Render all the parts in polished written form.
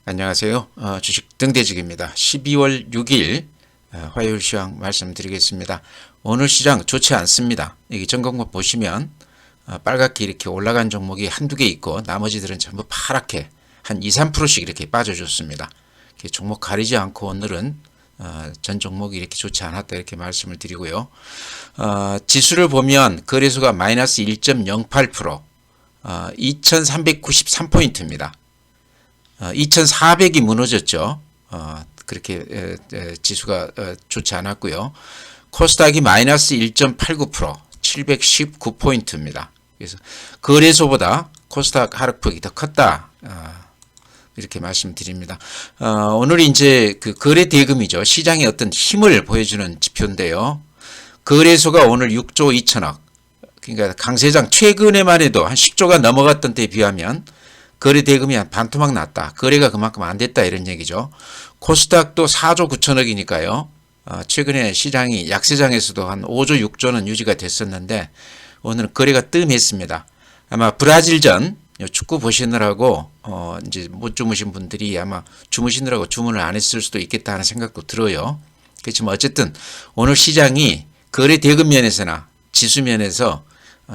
안녕하세요. 주식 등대직입니다. 12월 6일 화요일 시황 말씀드리겠습니다. 오늘 시장 좋지 않습니다. 여기 전공법 보시면 빨갛게 이렇게 올라간 종목이 한두 개 있고 나머지들은 전부 파랗게 한 2, 3%씩 이렇게 빠져줬습니다. 이렇게 종목 가리지 않고 오늘은 전 종목이 이렇게 좋지 않았다 이렇게 말씀을 드리고요. 지수를 보면 거래소가 마이너스 1.08%, 2393포인트입니다. 2400이 무너졌죠. 그렇게 지수가 좋지 않았고요. 코스닥이 마이너스 1.89%, 719포인트입니다. 그래서 거래소보다 코스닥 하락폭이 더 컸다. 이렇게 말씀드립니다. 오늘이 이제 그 거래 대금이죠. 시장의 어떤 힘을 보여주는 지표인데요. 거래소가 오늘 6조 2천억. 그러니까 강세장 최근에만 해도 한 10조가 넘어갔던 때에 비하면 거래 대금이 한 반토막 났다. 거래가 그만큼 안 됐다 이런 얘기죠. 코스닥도 4조 9천억이니까요. 최근에 시장이 약세장에서도 한 5조 6조는 유지가 됐었는데 오늘은 거래가 뜸했습니다. 아마 브라질전 축구 보시느라고 이제 못 주무신 분들이 아마 주무시느라고 주문을 안 했을 수도 있겠다 하는 생각도 들어요. 그렇지만 어쨌든 오늘 시장이 거래 대금 면에서나 지수 면에서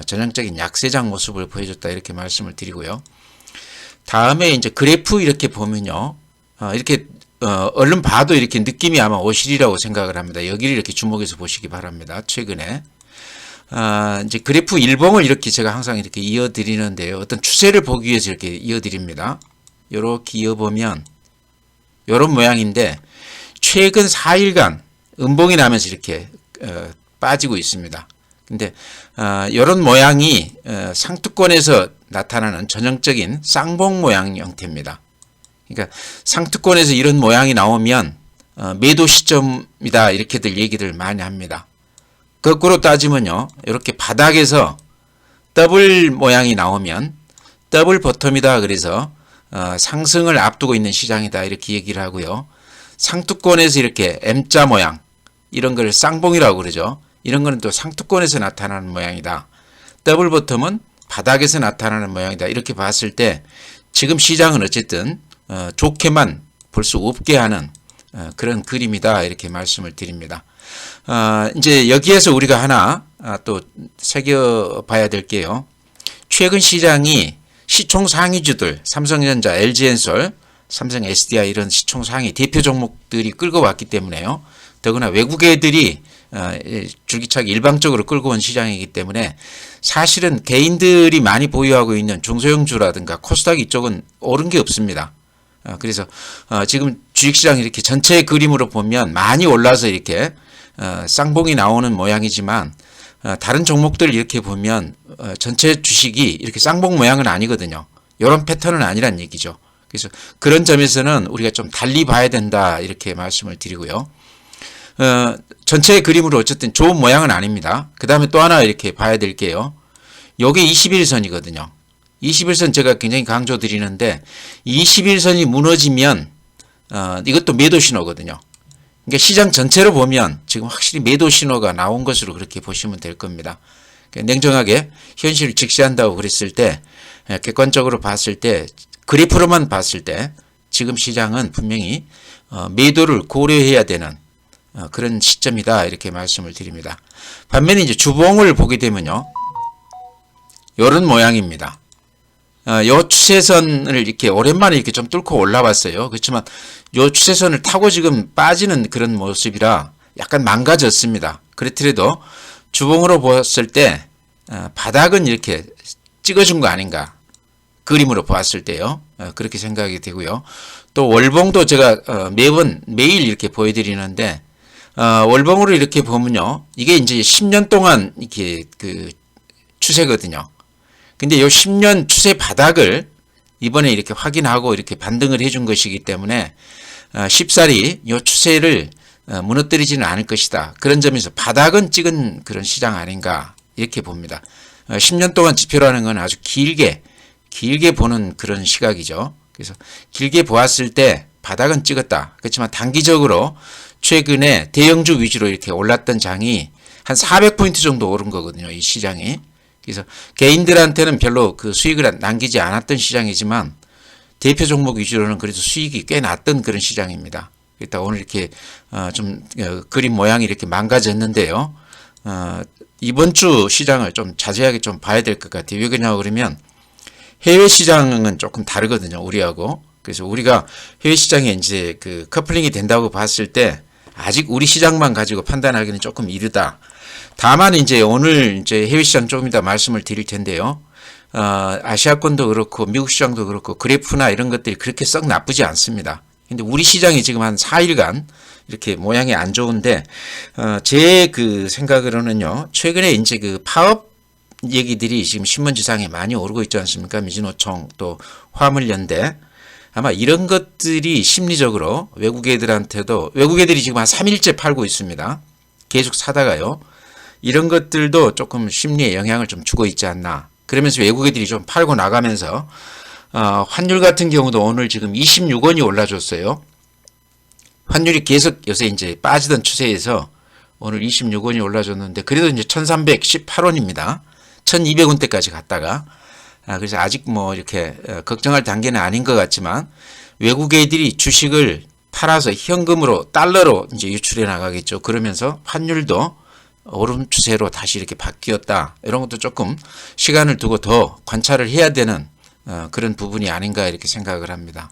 전형적인 약세장 모습을 보여줬다 이렇게 말씀을 드리고요. 다음에 이제 그래프 이렇게 보면요. 이렇게 얼른 봐도 이렇게 느낌이 아마 오실이라고 생각을 합니다. 여기를 이렇게 주목해서 보시기 바랍니다. 최근에 이제 그래프 일봉을 이렇게 제가 항상 이렇게 이어드리는데요. 어떤 추세를 보기 위해서 이렇게 이어드립니다. 이렇게 이어보면 이런 모양인데 최근 4일간 음봉이 나면서 이렇게 빠지고 있습니다. 근데 이런 모양이 상투권에서 나타나는 전형적인 쌍봉 모양 형태입니다. 그러니까 상투권에서 이런 모양이 나오면 매도 시점이다 이렇게들 얘기를 많이 합니다. 거꾸로 따지면요. 이렇게 바닥에서 더블 모양이 나오면 더블 버텀이다 그래서 상승을 앞두고 있는 시장이다 이렇게 얘기를 하고요. 상투권에서 이렇게 M자 모양 이런 걸 쌍봉이라고 그러죠. 이런 거는 또 상투권에서 나타나는 모양이다. 더블 버텀은 바닥에서 나타나는 모양이다. 이렇게 봤을 때 지금 시장은 어쨌든 좋게만 볼 수 없게 하는 그런 그림이다. 이렇게 말씀을 드립니다. 이제 여기에서 우리가 하나 또 새겨봐야 될 게요. 최근 시장이 시총 상위주들 삼성전자, LG엔솔, 삼성 SDI 이런 시총 상위 대표 종목들이 끌고 왔기 때문에요. 더구나 외국 애들이 줄기차게 일방적으로 끌고 온 시장이기 때문에 사실은 개인들이 많이 보유하고 있는 중소형주라든가 코스닥 이쪽은 오른 게 없습니다. 그래서 지금 주식시장 이렇게 전체 그림으로 보면 많이 올라서 이렇게 쌍봉이 나오는 모양이지만 다른 종목들 이렇게 보면 전체 주식이 이렇게 쌍봉 모양은 아니거든요. 이런 패턴은 아니란 얘기죠. 그래서 그런 점에서는 우리가 좀 달리 봐야 된다 이렇게 말씀을 드리고요. 전체 그림으로 어쨌든 좋은 모양은 아닙니다. 그 다음에 또 하나 이렇게 봐야 될 게요. 요게 21선이거든요. 21선 제가 굉장히 강조 드리는데 21선이 무너지면 이것도 매도 신호거든요. 그러니까 시장 전체로 보면 지금 확실히 매도 신호가 나온 것으로 그렇게 보시면 될 겁니다. 냉정하게 현실을 직시한다고 그랬을 때 객관적으로 봤을 때 그래프로만 봤을 때 지금 시장은 분명히 매도를 고려해야 되는 그런 시점이다 이렇게 말씀을 드립니다. 반면에 이제 주봉을 보게 되면요, 이런 모양입니다. 요 추세선을 이렇게 오랜만에 이렇게 좀 뚫고 올라왔어요. 그렇지만 요 추세선을 타고 지금 빠지는 그런 모습이라 약간 망가졌습니다. 그렇더라도 주봉으로 보았을 때 바닥은 이렇게 찍어준 거 아닌가, 그림으로 보았을 때요. 그렇게 생각이 되고요. 또 월봉도 제가 매일 이렇게 보여드리는데 월봉으로 이렇게 보면요, 이게 이제 10년 동안 이렇게 그 추세거든요. 근데 요 10년 추세 바닥을 이번에 이렇게 확인하고 이렇게 반등을 해준 것이기 때문에 쉽사리 요 추세를 무너뜨리지는 않을 것이다. 그런 점에서 바닥은 찍은 그런 시장 아닌가 이렇게 봅니다. 10년 동안 지표라는 건 아주 길게 보는 그런 시각이죠. 그래서 길게 보았을 때 바닥은 찍었다. 그렇지만 단기적으로 최근에 대형주 위주로 이렇게 올랐던 장이 한 400포인트 정도 오른 거거든요. 이 시장이. 그래서 개인들한테는 별로 그 수익을 남기지 않았던 시장이지만 대표 종목 위주로는 그래도 수익이 꽤 났던 그런 시장입니다. 일단 오늘 이렇게 좀 그림 모양이 이렇게 망가졌는데요. 이번 주 시장을 좀 자세하게 좀 봐야 될 것 같아요. 왜 그러냐 그러면 해외 시장은 조금 다르거든요. 우리하고. 그래서 우리가 해외 시장에 이제 그 커플링이 된다고 봤을 때 아직 우리 시장만 가지고 판단하기는 조금 이르다. 다만 이제 오늘 이제 해외 시장 조금 이따 말씀을 드릴 텐데요. 아시아권도 그렇고 미국 시장도 그렇고 그래프나 이런 것들이 그렇게 썩 나쁘지 않습니다. 근데 우리 시장이 지금 한 4일간 이렇게 모양이 안 좋은데, 제 그 생각으로는요, 최근에 이제 그 파업 얘기들이 지금 신문지상에 많이 오르고 있지 않습니까? 미진노총 또 화물연대. 아마 이런 것들이 심리적으로 외국 애들이 지금 한 3일째 팔고 있습니다. 계속 사다가요. 이런 것들도 조금 심리에 영향을 좀 주고 있지 않나. 그러면서 외국 애들이 좀 팔고 나가면서 환율 같은 경우도 오늘 지금 26원이 올라줬어요. 환율이 계속 요새 이제 빠지던 추세에서 오늘 26원이 올라줬는데 그래도 이제 1318원입니다. 1200원대까지 갔다가 그래서 아직 뭐 이렇게 걱정할 단계는 아닌 것 같지만 외국 애들이 주식을 팔아서 현금으로 달러로 이제 유출해 나가겠죠. 그러면서 환율도 오름 추세로 다시 이렇게 바뀌었다. 이런 것도 조금 시간을 두고 더 관찰을 해야 되는 그런 부분이 아닌가 이렇게 생각을 합니다.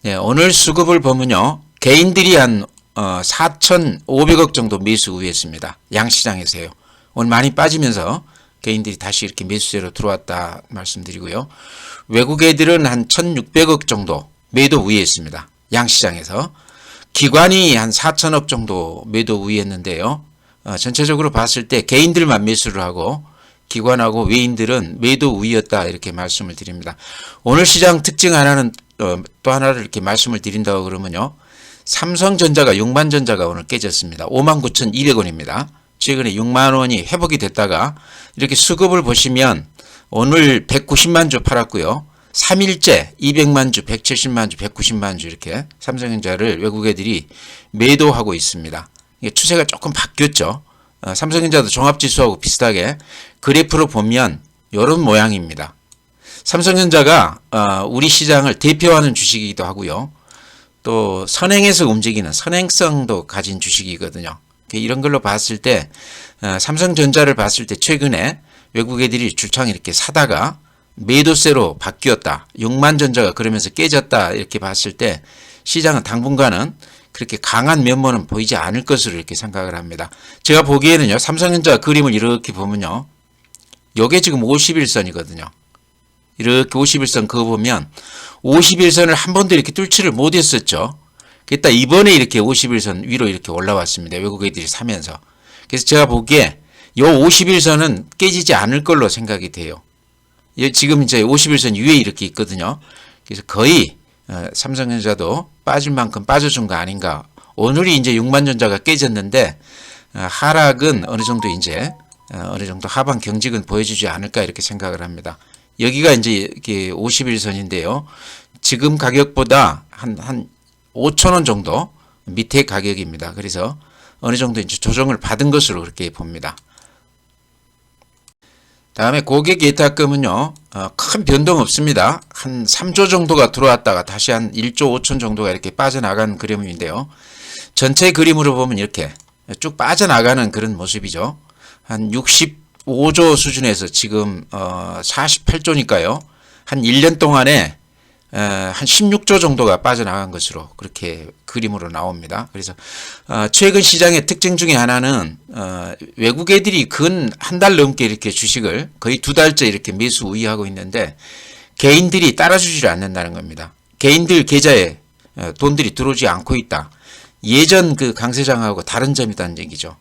네, 오늘 수급을 보면요. 개인들이 한 4,500억 정도 매수 우회했습니다. 양시장에서요. 오늘 많이 빠지면서 개인들이 다시 이렇게 매수세로 들어왔다 말씀드리고요. 외국 애들은 한 1,600억 정도 매도 우회했습니다. 양시장에서. 기관이 한 4,000억 정도 매도 우회했는데요. 전체적으로 봤을 때 개인들만 매수를 하고 기관하고 외인들은 매도 우위였다 이렇게 말씀을 드립니다. 오늘 시장 특징 하나는 또 하나를 이렇게 말씀을 드린다고 그러면요. 삼성전자가 6만전자가 오늘 깨졌습니다. 59,200원입니다. 최근에 6만원이 회복이 됐다가 이렇게 수급을 보시면 오늘 190만 주 팔았고요. 3일째 200만 주, 170만 주, 190만 주 이렇게 삼성전자를 외국 애들이 매도하고 있습니다. 추세가 조금 바뀌었죠. 삼성전자도 종합지수하고 비슷하게 그래프로 보면 이런 모양입니다. 삼성전자가 우리 시장을 대표하는 주식이기도 하고요. 또 선행해서 움직이는 선행성도 가진 주식이거든요. 이런 걸로 봤을 때 삼성전자를 봤을 때 최근에 외국 애들이 줄창 이렇게 사다가 매도세로 바뀌었다. 6만전자가 그러면서 깨졌다. 이렇게 봤을 때 시장은 당분간은 그렇게 강한 면모는 보이지 않을 것으로 이렇게 생각을 합니다. 제가 보기에는요. 삼성전자 그림을 이렇게 보면요. 요게 지금 51선이거든요. 이렇게 51선 그거 보면 51선을 한 번도 이렇게 뚫지를 못했었죠. 그랬다 이번에 이렇게 51선 위로 이렇게 올라왔습니다. 외국 애들이 사면서. 그래서 제가 보기에 요 51선은 깨지지 않을 걸로 생각이 돼요. 지금 이제 51선 위에 이렇게 있거든요. 그래서 거의 삼성전자도 빠질 만큼 빠져준 거 아닌가. 오늘이 이제 6만전자가 깨졌는데 하락은 어느 정도 이제 어느 정도 하방 경직은 보여주지 않을까 이렇게 생각을 합니다. 여기가 이제 51선인데요. 지금 가격보다 한 5,000원 정도 밑에 가격입니다. 그래서 어느 정도 이제 조정을 받은 것으로 그렇게 봅니다. 다음에 고객 예탁금은요, 큰 변동 없습니다. 한 3조 정도가 들어왔다가 다시 한 1조 5천 정도가 이렇게 빠져나간 그림인데요. 전체 그림으로 보면 이렇게 쭉 빠져나가는 그런 모습이죠. 한 65조 수준에서 지금 48조니까요. 한 1년 동안에 한 16조 정도가 빠져나간 것으로 그렇게 그림으로 나옵니다. 그래서 최근 시장의 특징 중에 하나는 외국 애들이 근 한 달 넘게 이렇게 주식을 거의 2달째 이렇게 매수 우위하고 있는데 개인들이 따라주지 않는다는 겁니다. 개인들 계좌에 돈들이 들어오지 않고 있다. 예전 그 강세장하고 다른 점이라는 얘기죠.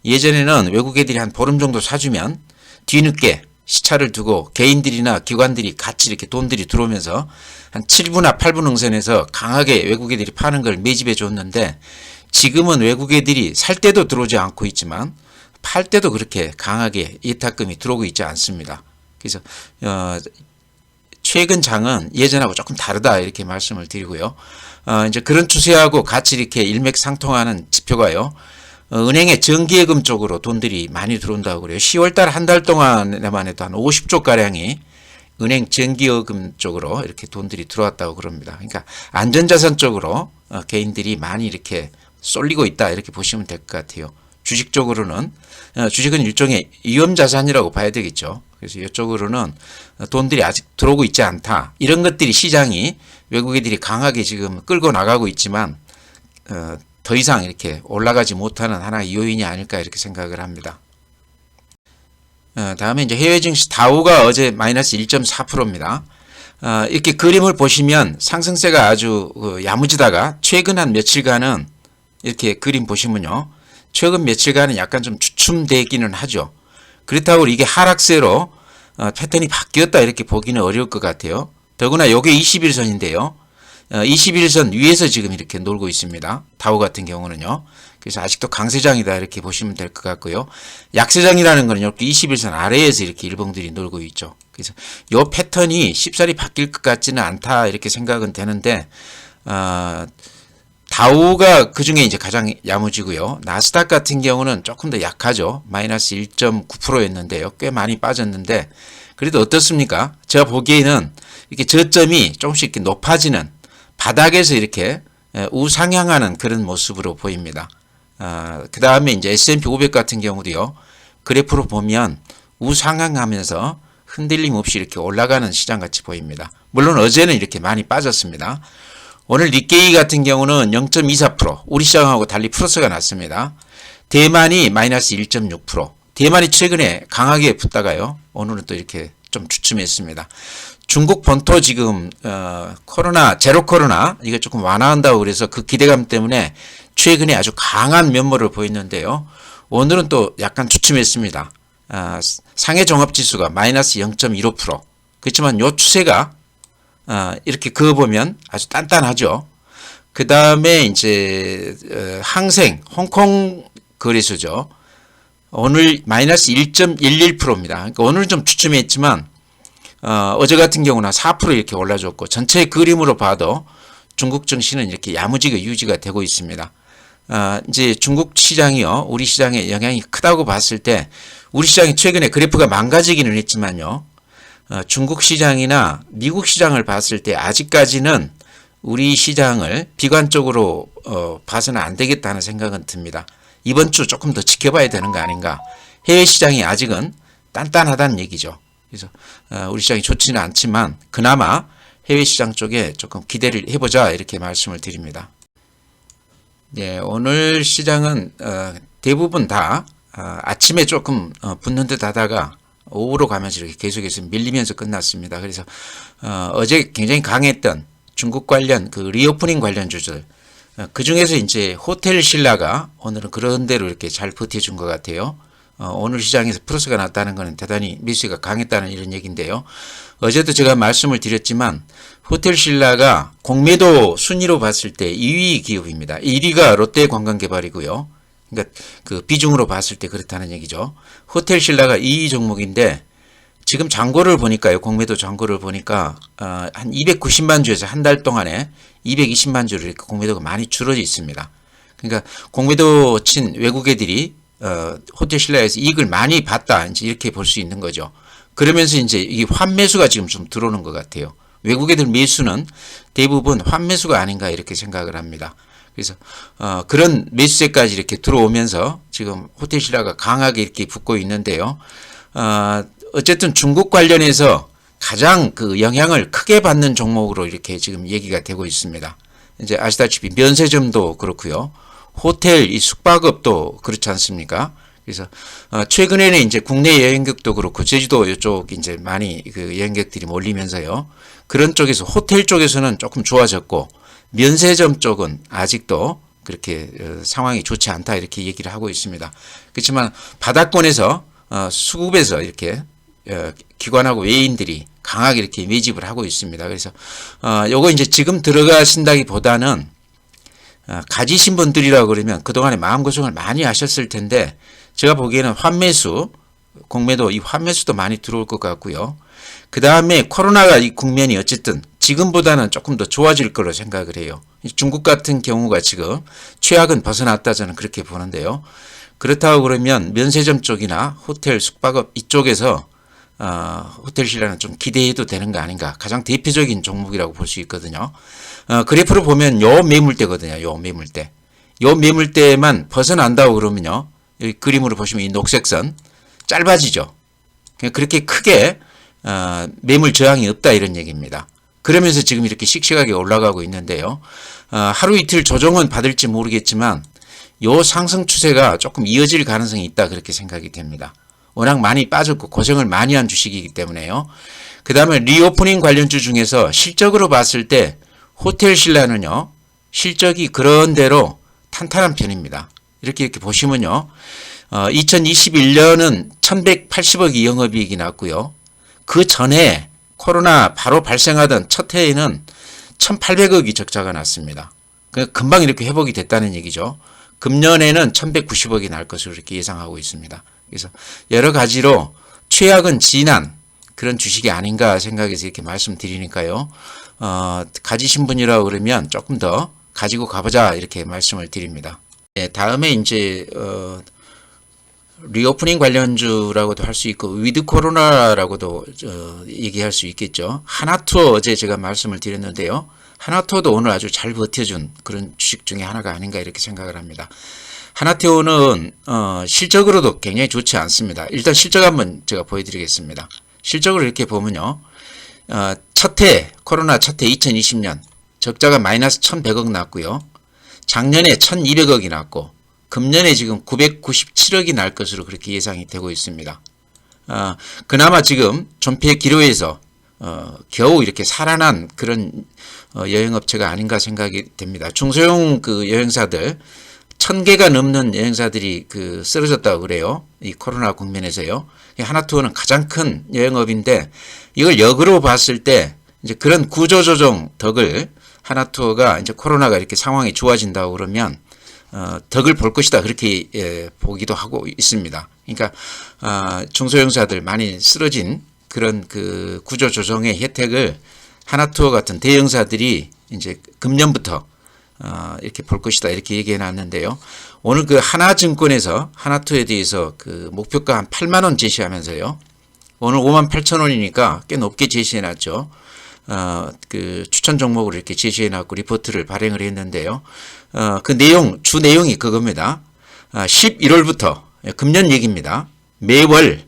예전에는 외국 애들이 한 보름 정도 사주면 뒤늦게 시차를 두고 개인들이나 기관들이 같이 이렇게 돈들이 들어오면서 한 7분나 8분 응선에서 강하게 외국 애들이 파는 걸 매집해 줬는데 지금은 외국 애들이 살 때도 들어오지 않고 있지만 팔 때도 그렇게 강하게 예탁금이 들어오고 있지 않습니다. 그래서 최근 장은 예전하고 조금 다르다 이렇게 말씀을 드리고요. 이제 그런 추세하고 같이 이렇게 일맥상통하는 지표가요. 은행의 정기예금 쪽으로 돈들이 많이 들어온다고 그래요. 10월달 한 달 동안에만 해도 한 50조 가량이 은행 정기여금 쪽으로 이렇게 돈들이 들어왔다고 그럽니다. 그러니까 안전자산 쪽으로 개인들이 많이 이렇게 쏠리고 있다 이렇게 보시면 될 것 같아요. 주식 쪽으로는 주식은 일종의 위험자산이라고 봐야 되겠죠. 그래서 이쪽으로는 돈들이 아직 들어오고 있지 않다. 이런 것들이 시장이 외국 애들이 강하게 지금 끌고 나가고 있지만 더 이상 이렇게 올라가지 못하는 하나의 요인이 아닐까 이렇게 생각을 합니다. 다음에 이제 해외 증시 다우가 어제 마이너스 1.4%입니다. 이렇게 그림을 보시면 상승세가 아주 야무지다가 최근 한 며칠간은 이렇게 그림 보시면요. 최근 며칠간은 약간 좀 주춤되기는 하죠. 그렇다고 이게 하락세로 패턴이 바뀌었다 이렇게 보기는 어려울 것 같아요. 더구나 이게 21선인데요. 21선 위에서 지금 이렇게 놀고 있습니다. 다우 같은 경우는요. 그래서 아직도 강세장이다 이렇게 보시면 될 것 같고요. 약세장이라는 거는 이렇게 21선 아래에서 이렇게 일봉들이 놀고 있죠. 그래서 이 패턴이 쉽사리 바뀔 것 같지는 않다 이렇게 생각은 되는데 다우가 그 중에 이제 가장 야무지고요. 나스닥 같은 경우는 조금 더 약하죠. 마이너스 1.9%였는데요. 꽤 많이 빠졌는데 그래도 어떻습니까? 제가 보기에는 이렇게 저점이 조금씩 이렇게 높아지는 바닥에서 이렇게 우상향하는 그런 모습으로 보입니다. 그 다음에 이제 S&P 500 같은 경우도요. 그래프로 보면 우상향하면서 흔들림 없이 이렇게 올라가는 시장 같이 보입니다. 물론 어제는 이렇게 많이 빠졌습니다. 오늘 니케이 같은 경우는 0.24% 우리 시장하고 달리 플러스가 났습니다. 대만이 마이너스 1.6%. 대만이 최근에 강하게 붙다가요. 오늘은 또 이렇게 좀 주춤했습니다. 중국 본토 지금 코로나 제로 코로나 이게 조금 완화한다고 그래서 그 기대감 때문에 최근에 아주 강한 면모를 보였는데요. 오늘은 또 약간 주춤했습니다. 상해 종합지수가 마이너스 0.15%. 그렇지만 요 추세가 이렇게 그어보면 아주 단단하죠. 그 다음에 이제 항생 홍콩 거래소죠. 오늘 마이너스 1.11%입니다. 그러니까 오늘은 좀 주춤했지만 어제 같은 경우는 4% 이렇게 올라줬고 전체 그림으로 봐도 중국 증시는 이렇게 야무지게 유지가 되고 있습니다. 이제 중국 시장이요, 우리 시장에 영향이 크다고 봤을 때 우리 시장이 최근에 그래프가 망가지기는 했지만요, 중국 시장이나 미국 시장을 봤을 때 아직까지는 우리 시장을 비관적으로 봐서는 안 되겠다는 생각은 듭니다. 이번 주 조금 더 지켜봐야 되는 거 아닌가. 해외 시장이 아직은 단단하다는 얘기죠. 그래서 우리 시장이 좋지는 않지만 그나마 해외 시장 쪽에 조금 기대를 해보자 이렇게 말씀을 드립니다. 네, 오늘 시장은 대부분 다 아침에 조금 붙는 듯 하다가 오후로 가면서 이렇게 계속해서 밀리면서 끝났습니다. 그래서 어제 굉장히 강했던 중국 관련 그 리오프닝 관련 주들, 그 중에서 이제 호텔 신라가 오늘은 그런 대로 이렇게 잘 버텨준 것 같아요. 오늘 시장에서 플러스가 났다는 것은 대단히 매수가 강했다는 이런 얘기인데요. 어제도 제가 말씀을 드렸지만 호텔 신라가 공매도 순위로 봤을 때 2위 기업입니다. 1위가 롯데관광개발이고요. 그러니까 그 비중으로 봤을 때 그렇다는 얘기죠. 호텔 신라가 2위 종목인데 지금 잔고를 보니까요. 공매도 잔고를 보니까 한 290만 주에서 한 달 동안에 220만 주로 이렇게 공매도가 많이 줄어져 있습니다. 그러니까 공매도 친 외국 애들이 호텔 신라에서 이익을 많이 봤다 이제 이렇게 볼 수 있는 거죠. 그러면서 이제 이 환매수가 지금 좀 들어오는 것 같아요. 외국 애들 매수는 대부분 환매수가 아닌가 이렇게 생각을 합니다. 그래서 그런 매수세까지 이렇게 들어오면서 지금 호텔 신라가 강하게 이렇게 붙고 있는데요. 어쨌든 중국 관련해서 가장 그 영향을 크게 받는 종목으로 이렇게 지금 얘기가 되고 있습니다. 이제 아시다시피 면세점도 그렇고요. 호텔, 이 숙박업도 그렇지 않습니까? 그래서 최근에는 이제 국내 여행객도 그렇고 제주도 이쪽 이제 많이 그 여행객들이 몰리면서요. 그런 쪽에서 호텔 쪽에서는 조금 좋아졌고 면세점 쪽은 아직도 그렇게 상황이 좋지 않다 이렇게 얘기를 하고 있습니다. 그렇지만 바닥권에서 수급에서 이렇게 기관하고 외인들이 강하게 이렇게 매집을 하고 있습니다. 그래서 요거 이제 지금 들어가신다기보다는 가지신 분들이라고 그러면 그동안에 마음고생을 많이 하셨을 텐데 제가 보기에는 환매수, 공매도 이 환매수도 많이 들어올 것 같고요. 그 다음에 코로나가 이 국면이 어쨌든 지금보다는 조금 더 좋아질 거로 생각을 해요. 중국 같은 경우가 지금 최악은 벗어났다 저는 그렇게 보는데요. 그렇다고 그러면 면세점 쪽이나 호텔, 숙박업 이쪽에서 호텔 신라는 좀 기대해도 되는 거 아닌가. 가장 대표적인 종목이라고 볼 수 있거든요. 그래프로 보면 요 매물대거든요. 요 매물대. 요 매물대만 벗어난다고 그러면요. 여기 그림으로 보시면 이 녹색선 짧아지죠. 그렇게 크게 매물 저항이 없다 이런 얘기입니다. 그러면서 지금 이렇게 씩씩하게 올라가고 있는데요. 하루 이틀 조정은 받을지 모르겠지만 요 상승 추세가 조금 이어질 가능성이 있다 그렇게 생각이 됩니다. 워낙 많이 빠졌고 고생을 많이 한 주식이기 때문에요. 그 다음에 리오프닝 관련주 중에서 실적으로 봤을 때 호텔 신라는요. 실적이 그런대로 탄탄한 편입니다. 이렇게 보시면요. 2021년은 1180억이 영업이익이 났고요. 그 전에 코로나 바로 발생하던 첫 해에는 1800억이 적자가 났습니다. 금방 이렇게 회복이 됐다는 얘기죠. 금년에는 1190억이 날 것으로 이렇게 예상하고 있습니다. 그래서 여러 가지로 최악은 지난 그런 주식이 아닌가 생각해서 이렇게 말씀드리니까요. 가지신 분이라고 그러면 조금 더 가지고 가보자 이렇게 말씀을 드립니다. 네, 다음에 이제 리오프닝 관련주라고도 할 수 있고 위드 코로나라고도 얘기할 수 있겠죠. 하나투어 어제 제가 말씀을 드렸는데요. 하나투어도 오늘 아주 잘 버텨준 그런 주식 중에 하나가 아닌가 이렇게 생각을 합니다. 하나투어는 실적으로도 굉장히 좋지 않습니다. 일단 실적 한번 제가 보여드리겠습니다. 실적으로 이렇게 보면요. 코로나 첫 해 2020년 적자가 마이너스 1100억 났고요. 작년에 1200억이 났고 금년에 지금 997억이 날 것으로 그렇게 예상이 되고 있습니다. 그나마 지금 존폐 기로에서 겨우 이렇게 살아난 그런 여행업체가 아닌가 생각이 됩니다. 중소형 그 여행사들 1000개가 넘는 여행사들이 쓰러졌다고 그래요. 이 코로나 국면에서요. 하나투어는 가장 큰 여행업인데 이걸 역으로 봤을 때 이제 그런 구조조정 덕을 하나투어가 이제 코로나가 이렇게 상황이 좋아진다고 그러면 덕을 볼 것이다 그렇게 보기도 하고 있습니다. 그러니까 중소형사들 많이 쓰러진 그런 그 구조조정의 혜택을 하나투어 같은 대형사들이 이제 금년부터 이렇게 볼 것이다 이렇게 얘기해 놨는데요. 오늘 그 하나증권에서 하나투어에 대해서 그 목표가 한 8만 원 제시하면서요. 오늘 5만 8천 원이니까 꽤 높게 제시해 놨죠. 그 추천 종목을 이렇게 제시해 놨고 리포트를 발행을 했는데요. 그 주 내용이 그겁니다. 11월부터 금년 얘기입니다. 매월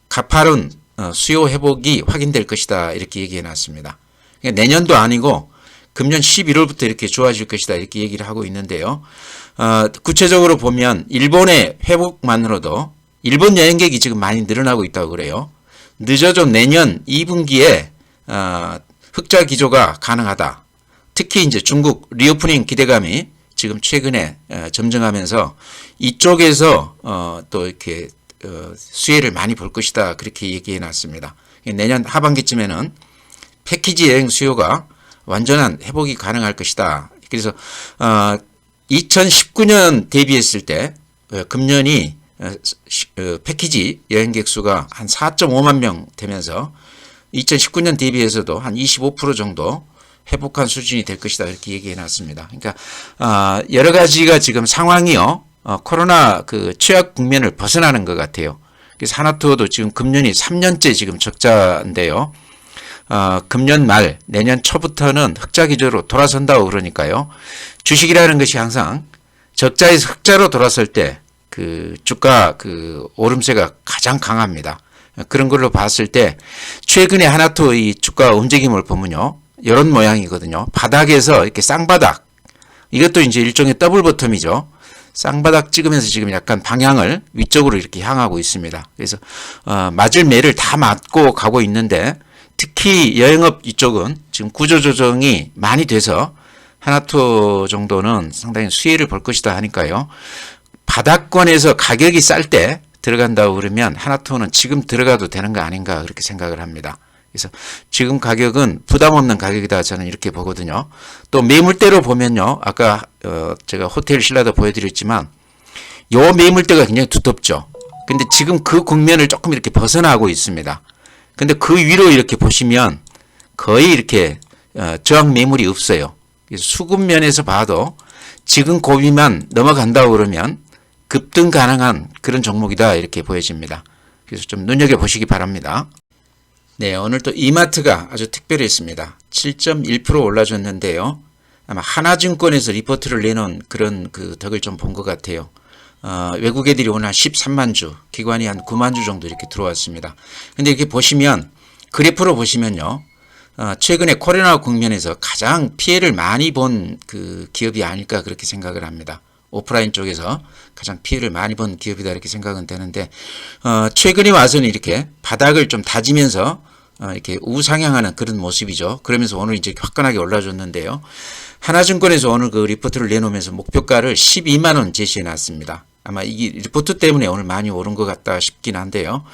가파른 수요 회복이 확인될 것이다 이렇게 얘기해 놨습니다. 그러니까 내년도 아니고 금년 11월부터 이렇게 좋아질 것이다 이렇게 얘기를 하고 있는데요. 구체적으로 보면 일본의 회복만으로도 일본 여행객이 지금 많이 늘어나고 있다고 그래요. 늦어도 내년 2분기에 흑자 기조가 가능하다. 특히 이제 중국 리오프닝 기대감이 지금 최근에 점증하면서 이쪽에서 또 이렇게 수혜를 많이 볼 것이다 그렇게 얘기해 놨습니다. 내년 하반기쯤에는 패키지 여행 수요가 완전한 회복이 가능할 것이다. 그래서 2019년 대비했을 때 금년이 패키지 여행객 수가 한 4.5만 명 되면서 2019년 대비해서도 한 25% 정도 회복한 수준이 될 것이다 이렇게 얘기해 놨습니다. 그러니까 여러 가지가 지금 상황이요. 코로나 그 최악 국면을 벗어나는 것 같아요. 그래서 하나투어도 지금 금년이 3년째 지금 적자인데요. 금년 말 내년 초부터는 흑자 기조로 돌아선다고 그러니까요. 주식이라는 것이 항상 적자에서 흑자로 돌아설 때 그 주가 그 오름세가 가장 강합니다. 그런 걸로 봤을 때 최근에 하나투어 이 주가 움직임을 보면요. 이런 모양이거든요. 바닥에서 이렇게 쌍바닥. 이것도 이제 일종의 더블 버텀이죠. 쌍바닥 찍으면서 지금 약간 방향을 위쪽으로 이렇게 향하고 있습니다. 그래서 맞을 매를 다 맞고 가고 있는데 특히 여행업 이쪽은 지금 구조조정이 많이 돼서 하나투어 정도는 상당히 수혜를 볼 것이다 하니까요. 바닥권에서 가격이 쌀 때 들어간다고 그러면 하나투어는 지금 들어가도 되는 거 아닌가 그렇게 생각을 합니다. 그래서 지금 가격은 부담 없는 가격이다 저는 이렇게 보거든요. 또 매물대로 보면요. 아까 제가 호텔 신라도 보여드렸지만 요 매물대가 굉장히 두텁죠. 근데 지금 그 국면을 조금 이렇게 벗어나고 있습니다. 근데 그 위로 이렇게 보시면 거의 이렇게 저항 매물이 없어요. 그래서 수급면에서 봐도 지금 고비만 넘어간다고 그러면 급등 가능한 그런 종목이다 이렇게 보여집니다. 그래서 좀 눈여겨보시기 바랍니다. 네, 오늘 또 이마트가 아주 특별했습니다. 7.1% 올라줬는데요. 아마 하나증권에서 리포트를 내놓은 그런 그 덕을 좀 본 것 같아요. 외국 애들이 오늘 한 13만 주, 기관이 한 9만 주 정도 이렇게 들어왔습니다. 근데 이렇게 보시면, 그래프로 보시면요. 최근에 코로나 국면에서 가장 피해를 많이 본 그 기업이 아닐까 그렇게 생각을 합니다. 오프라인 쪽에서 가장 피해를 많이 본 기업이다 이렇게 생각은 되는데, 최근에 와서는 이렇게 바닥을 좀 다지면서 이렇게 우상향하는 그런 모습이죠. 그러면서 오늘 이제 화끈하게 올라줬는데요. 하나증권에서 오늘 그 리포트를 내놓으면서 목표가를 12만 원 제시해 놨습니다. 아마 이 리포트 때문에 오늘 많이 오른 것 같다 싶긴 한데요.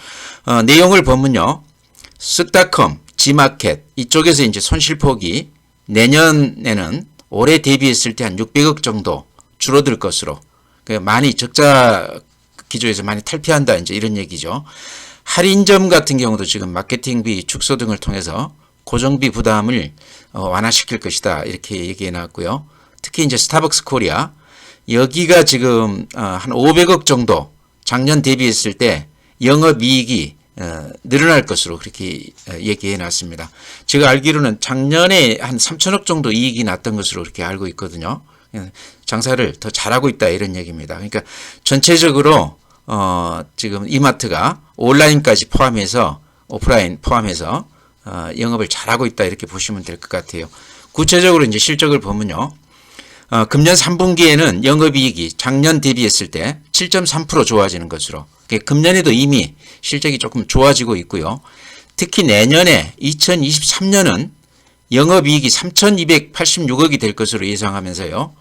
내용을 보면요. 쓱닷컴, 지마켓 이쪽에서 이제 손실폭이 내년에는 올해 대비했을 때 한 600억 정도 줄어들 것으로, 많이 적자 기조에서 많이 탈피한다 이제 이런 얘기죠. 할인점 같은 경우도 지금 마케팅비 축소 등을 통해서 고정비 부담을 완화시킬 것이다 이렇게 얘기해 놨고요. 특히 이제 스타벅스 코리아 여기가 지금 한 500억 정도 작년 대비했을 때 영업이익이 늘어날 것으로 그렇게 얘기해 놨습니다. 제가 알기로는 작년에 한 3천억 정도 이익이 났던 것으로 그렇게 알고 있거든요. 장사를 더 잘하고 있다 이런 얘기입니다. 그러니까 전체적으로 지금 이마트가 온라인까지 포함해서 오프라인 포함해서 영업을 잘하고 있다 이렇게 보시면 될 것 같아요. 구체적으로 이제 실적을 보면요. 금년 3분기에는 영업이익이 작년 대비했을 때 7.3% 좋아지는 것으로, 금년에도 이미 실적이 조금 좋아지고 있고요. 특히 내년에 2023년은 영업이익이 3,286억이 될 것으로 예상하면서요.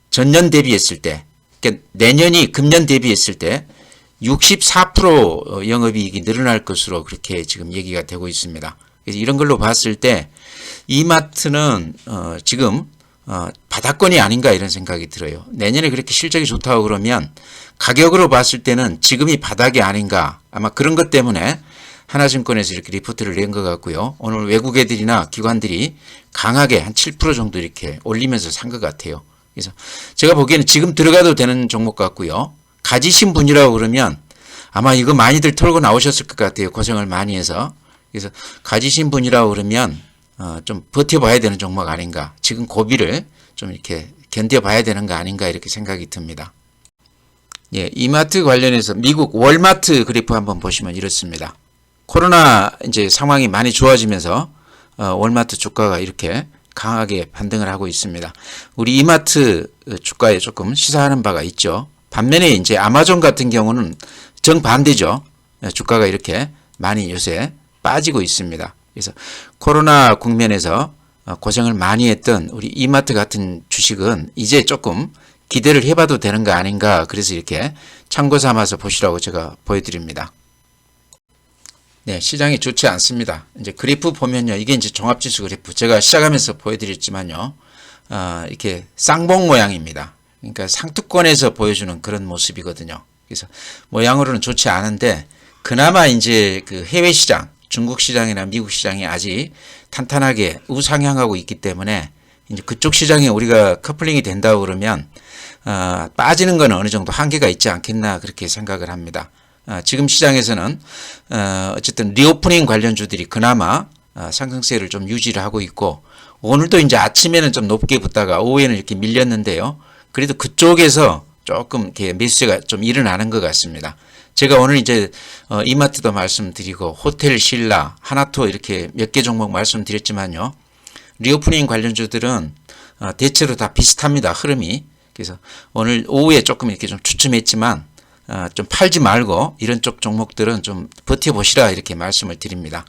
전년 대비했을 때, 그러니까 내년이 금년 대비했을 때 64% 영업이익이 늘어날 것으로 그렇게 지금 얘기가 되고 있습니다. 그래서 이런 걸로 봤을 때 이마트는 지금 바닥권이 아닌가 이런 생각이 들어요. 내년에 그렇게 실적이 좋다고 그러면 가격으로 봤을 때는 지금이 바닥이 아닌가, 아마 그런 것 때문에 하나증권에서 이렇게 리포트를 낸 것 같고요. 오늘 외국 애들이나 기관들이 강하게 한 7% 정도 이렇게 올리면서 산 것 같아요. 그래서 제가 보기에는 지금 들어가도 되는 종목 같고요. 가지신 분이라고 그러면 아마 이거 많이들 털고 나오셨을 것 같아요. 고생을 많이 해서. 그래서 가지신 분이라고 그러면 좀 버텨봐야 되는 종목 아닌가. 지금 고비를 좀 이렇게 견뎌봐야 되는 거 아닌가 이렇게 생각이 듭니다. 예, 이마트 관련해서 미국 월마트 그래프 한번 보시면 이렇습니다. 코로나 이제 상황이 많이 좋아지면서 월마트 주가가 이렇게 강하게 반등을 하고 있습니다. 우리 이마트 주가에 조금 시사하는 바가 있죠. 반면에 이제 아마존 같은 경우는 정반대죠. 주가가 이렇게 많이 요새 빠지고 있습니다. 그래서 코로나 국면에서 고생을 많이 했던 우리 이마트 같은 주식은 이제 조금 기대를 해봐도 되는 거 아닌가, 그래서 이렇게 참고 삼아서 보시라고 제가 보여드립니다. 네, 시장이 좋지 않습니다. 이제 그래프 보면요, 이게 이제 종합지수 그래프 제가 시작하면서 보여드렸지만요, 이렇게 쌍봉 모양입니다. 그러니까 상투권에서 보여주는 그런 모습이거든요. 그래서 모양으로는 좋지 않은데 그나마 이제 그 해외 시장, 중국 시장이나 미국 시장이 아직 탄탄하게 우상향하고 있기 때문에 이제 그쪽 시장에 우리가 커플링이 된다고 그러면 빠지는 건 어느 정도 한계가 있지 않겠나 그렇게 생각을 합니다. 지금 시장에서는 어쨌든 리오프닝 관련주들이 그나마 상승세를 좀 유지를 하고 있고, 오늘도 이제 아침에는 좀 높게 붙다가 오후에는 이렇게 밀렸는데요. 그래도 그쪽에서 조금 이렇게 매수세가 좀 일어나는 것 같습니다. 제가 오늘 이제 이마트도 말씀드리고 호텔 신라, 하나토 이렇게 몇 개 종목 말씀드렸지만요. 리오프닝 관련주들은 대체로 다 비슷합니다. 흐름이. 그래서 오늘 오후에 조금 이렇게 좀 주춤했지만 좀 팔지 말고 이런 쪽 종목들은 좀 버텨보시라 이렇게 말씀을 드립니다.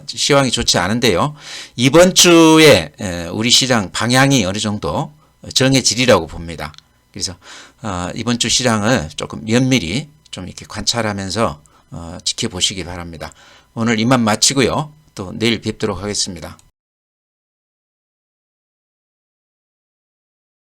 시황이 좋지 않은데요. 이번 주에 우리 시장 방향이 어느 정도 정해지리라고 봅니다. 그래서 이번 주 시장을 조금 면밀히 좀 이렇게 관찰하면서 지켜보시기 바랍니다. 오늘 이만 마치고요. 또 내일 뵙도록 하겠습니다.